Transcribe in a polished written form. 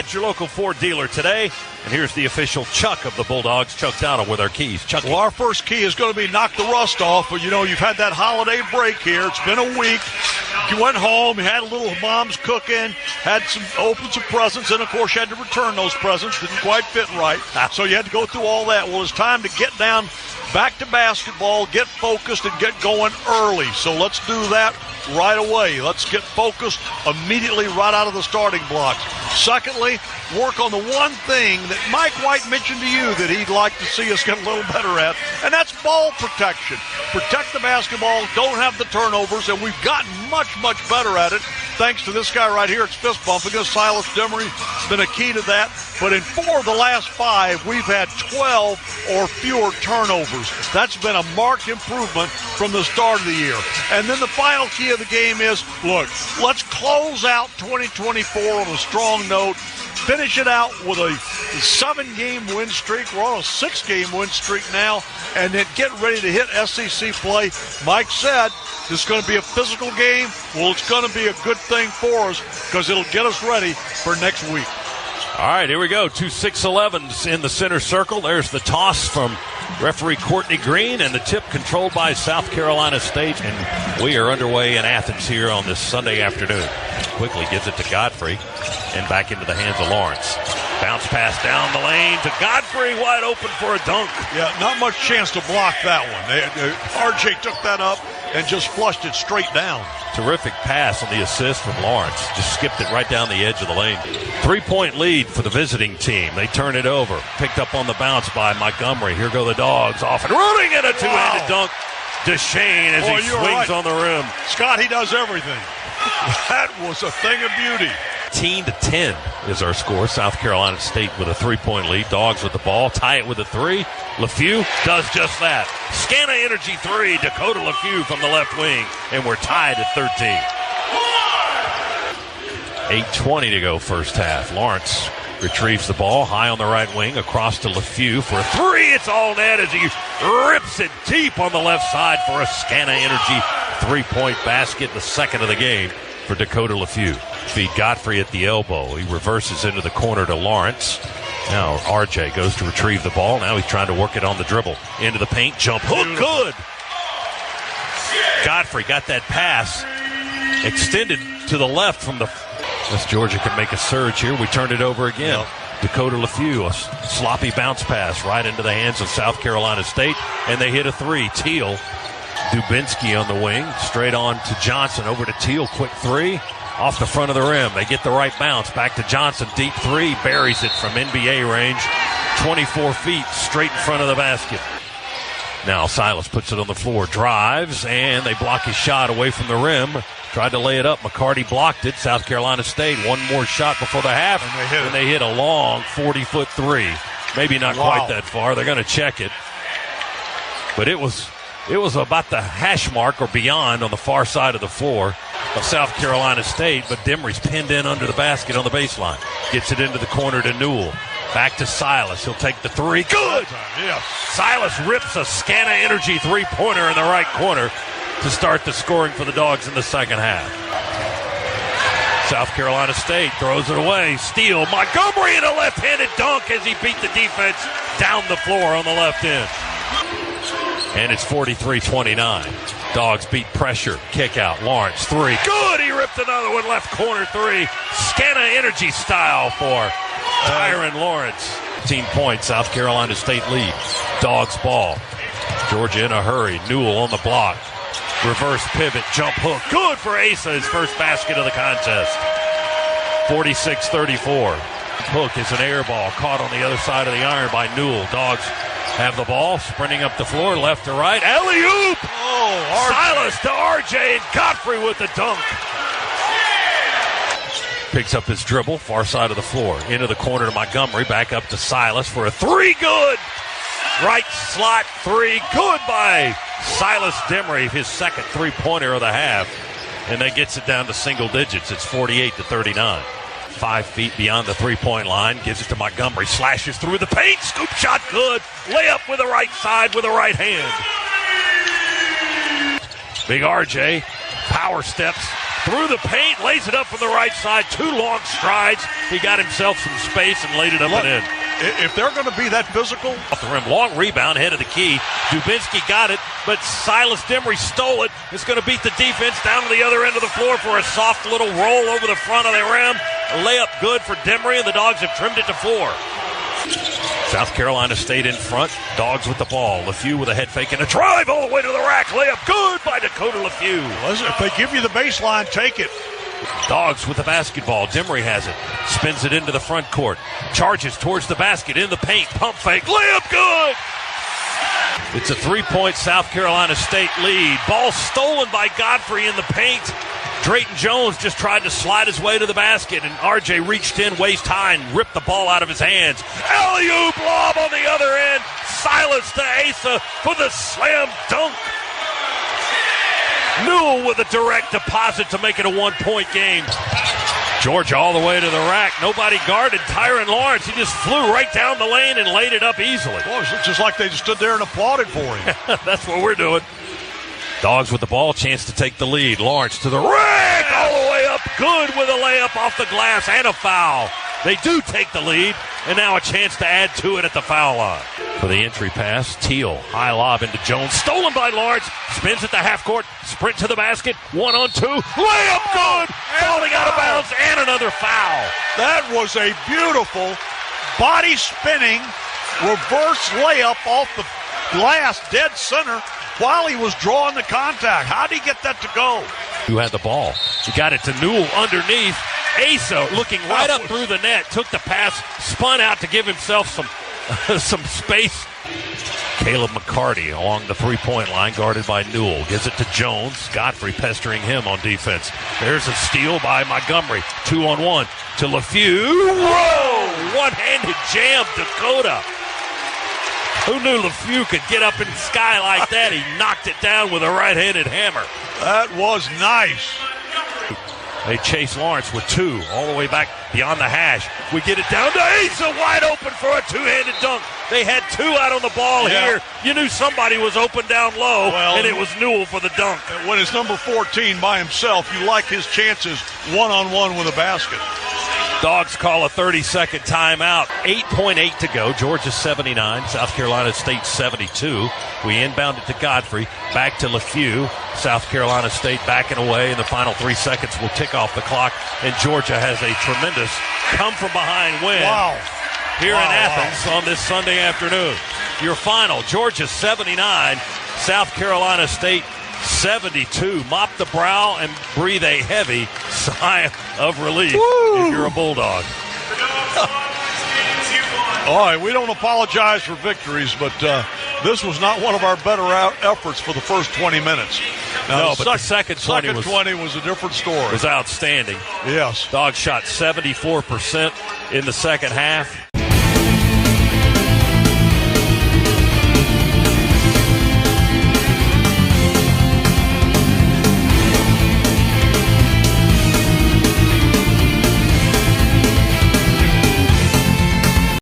Bulldogs, your local Ford dealer today. And here's the official Chuck of the Bulldogs, Chuck Dowdle, with our keys. Chuck. Well, our first key is going to be knock the rust off. But, you've had that holiday break here. It's been a week. You went home, you had a little mom's cooking, opened some presents, and, of course, you had to return those presents. Didn't quite fit right. So you had to go through all that. Well, it's time to get down back to basketball, get focused, and get going early. So let's do that right away. Let's get focused immediately right out of the starting blocks. Secondly, work on the one thing that Mike White mentioned to you that he'd like to see us get a little better at, and that's ball protection. Protect the basketball, don't have the turnovers, and we've gotten much, much better at it thanks to this guy right here. It's fist bumping us. Silas Demery has been a key to that. But in 4 of the last 5, we've had 12 or fewer turnovers. That's been a marked improvement from the start of the year. And then the final key of the game is, look, let's close out 2024 on a strong note. Finish it out with a 7-game win streak. We're on a 6-game win streak now. And then get ready to hit SEC play. Mike said this is going to be a physical game. Well, it's going to be a good thing for us because it'll get us ready for next week. All right, here we go. 2 6-11s in the center circle. There's the toss from referee Courtney Green, and the tip controlled by South Carolina State. And we are underway in Athens here on this Sunday afternoon. Quickly gives it to Godfrey and back into the hands of Lawrence. Bounce pass down the lane to Godfrey, wide open for a dunk. Yeah, not much chance to block that one. RJ took that up and just flushed it straight down. Terrific pass on the assist from Lawrence. Just skipped it right down the edge of the lane. 3-point lead for the visiting team. They turn it over. Picked up on the bounce by Montgomery. Here go the Dogs off and running, and a two-handed dunk. DeShane as he swings on the rim. Scott, he does everything. That was a thing of beauty. 10 is our score. South Carolina State with a 3-point lead. Dogs with the ball. Tie it with a 3. LeFew does just that. Scana Energy 3. Dakota LeFew from the left wing. And we're tied at 13. 8:20 to go first half. Lawrence retrieves the ball high on the right wing. Across to LeFew for a 3. It's all net as he rips it deep on the left side for a Scana Energy 3-point basket. The second of the game for Dakota LeFew. Feed Godfrey at the elbow. He reverses into the corner to Lawrence. Now RJ goes to retrieve the ball. Now he's trying to work it on the dribble. Into the paint. Jump hook. Good. Godfrey got that pass extended to the left from the... Unless Georgia can make a surge here. We turn it over again. Yep. Dakota LeFew, a sloppy bounce pass right into the hands of South Carolina State. And they hit a 3. Teal. Dubinsky on the wing. Straight on to Johnson. Over to Teal. Quick 3. Off the front of the rim. They get the right bounce. Back to Johnson. Deep 3. Buries it from NBA range. 24 feet straight in front of the basket. Now Silas puts it on the floor. Drives, and they block his shot away from the rim. Tried to lay it up. McCarty blocked it. South Carolina State. One more shot before the half. And they hit a long 40-foot 3. Maybe not quite that far. They're going to check it. But it was about the hash mark or beyond on the far side of the floor of South Carolina State, but Demery's pinned in under the basket on the baseline. Gets it into the corner to Newell. Back to Silas. He'll take the 3. Good! Yes. Silas rips a Scana Energy 3-pointer in the right corner to start the scoring for the Dogs in the second half. South Carolina State throws it away. Steal. Montgomery in a left-handed dunk as he beat the defense down the floor on the left end. And it's 43-29. Dogs beat pressure. Kick out. Lawrence 3. Good! He ripped another one. Left corner 3. Scana Energy style for Tyron Lawrence. 15 points. South Carolina State lead. Dogs ball. Georgia in a hurry. Newell on the block. Reverse pivot. Jump hook. Good for Asa. His first basket of the contest. 46-34. Hook is an air ball. Caught on the other side of the iron by Newell. Dogs have the ball, sprinting up the floor, left to right. Alley-oop! Oh, Silas to RJ, and Godfrey with the dunk. Picks up his dribble, far side of the floor. Into the corner to Montgomery, back up to Silas for a 3. Good! Right slot 3. Good by Silas Demery, his second 3-pointer of the half. And that gets it down to single digits. It's 48-39. 5 feet beyond the 3-point line. Gives it to Montgomery. Slashes through the paint. Scoop shot good. Layup with the right side with the right hand. Big RJ. Power steps through the paint, lays it up from the right side. 2 long strides. He got himself some space and laid it up and in. If they're going to be that physical. Off the rim, long rebound, head of the key. Dubinsky got it, but Silas Demery stole it. It's going to beat the defense down to the other end of the floor for a soft little roll over the front of the rim. A layup good for Demery, and the Dogs have trimmed it to 4. South Carolina State in front. Dogs with the ball. LeFew with a head fake and a drive all the way to the rack. Layup good by Dakota LeFew. If they give you the baseline, take it. Dogs with the basketball. Demery has it. Spins it into the front court. Charges towards the basket in the paint. Pump fake. Layup good. It's a 3-point South Carolina State lead. Ball stolen by Godfrey in the paint. Drayton Jones just tried to slide his way to the basket, and RJ reached in waist high and ripped the ball out of his hands. Alley-oop lob on the other end. Silas to Asa for the slam dunk. Newell with a direct deposit to make it a 1-point game. Georgia all the way to the rack. Nobody guarded Tyron Lawrence. He just flew right down the lane and laid it up easily. Well, it's just like they just stood there and applauded for him. That's what we're doing. Dogs with the ball, chance to take the lead. Lawrence to the rack, all the way up. Good with a layup off the glass and a foul. They do take the lead, and now a chance to add to it at the foul line. For the entry pass, Teal, high lob into Jones. Stolen by Lawrence. Spins at the half court. Sprint to the basket. 1-on-2. Layup good. Falling out of bounds and another foul. That was a beautiful body spinning reverse layup off the glass, dead center, while he was drawing the contact. How did he get that to go? Who had the ball? He got it to Newell underneath. Asa looking right up through the net, took the pass, spun out to give himself some space. Caleb McCarty along the 3-point line, guarded by Newell. Gives it to Jones. Godfrey pestering him on defense. There's a steal by Montgomery. 2-on-1 to LeFew. Whoa! One-handed jam, Dakota. Who knew LeFew could get up in the sky like that? He knocked it down with a right-handed hammer. That was nice. They chase Lawrence with 2 all the way back beyond the hash. We get it down to Asa, wide open for a 2-handed dunk. They had 2 out on the ball here. You knew somebody was open down low, and it was Newell for the dunk. When it's number 14 by himself, you like his chances one-on-one with a basket. Dogs call a 30-second timeout. 8.8 to go. Georgia 79, South Carolina State 72. We inbound it to Godfrey. Back to LeFew. South Carolina State backing away. In the final 3 seconds, will tick off the clock. And Georgia has a tremendous come-from-behind win here in Athens on this Sunday afternoon. Your final, Georgia 79, South Carolina State 72. Mop the brow and breathe a heavy sigh of relief if you're a Bulldog. All right, we don't apologize for victories, but this was not one of our better efforts for the first 20 minutes. Now, but the second 20 was a different story. It was outstanding. Yes. Dogs shot 74% in the second half.